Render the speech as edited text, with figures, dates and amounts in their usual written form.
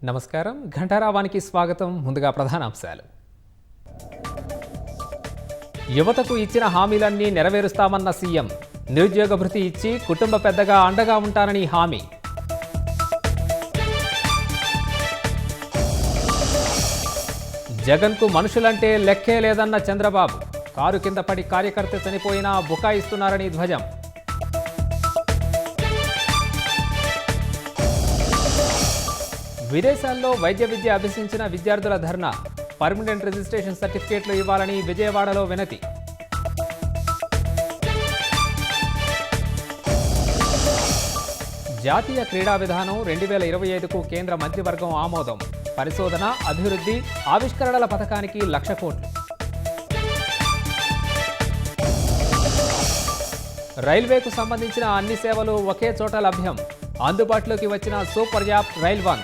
నమస్కారం ఘంటారావానికి స్వాగతం. ముందుగా ప్రధానాంశాలు. యువతకు ఇచ్చిన హామీలన్నీ నెరవేరుస్తామన్న సీఎం. నిరుద్యోగ భృతి ఇచ్చి కుటుంబ పెద్దగా అండగా ఉంటానని హామీ. జగన్కు మనుషులంటే లెక్కే లేదన్న చంద్రబాబు. కారు కింద పడి కార్యకర్త చనిపోయినా బుకాయిస్తున్నారని ధ్వజం. విదేశాల్లో వైద్య విద్య అభ్యసించిన విద్యార్థుల ధర్నా. పర్మనెంట్ రిజిస్ట్రేషన్ సర్టిఫికేట్లు ఇవ్వాలని విజయవాడలో వినతి. జాతీయ క్రీడా విధానం 2025కు కేంద్ర మంత్రివర్గం ఆమోదం. పరిశోధన, అభివృద్ధి, ఆవిష్కరణల పథకానికి 1,00,000 కోట్లు. రైల్వేకు సంబంధించిన అన్ని సేవలు ఒకే చోట లభ్యం. అందుబాటులోకి వచ్చిన సూపర్ యాప్ రైల్ వన్.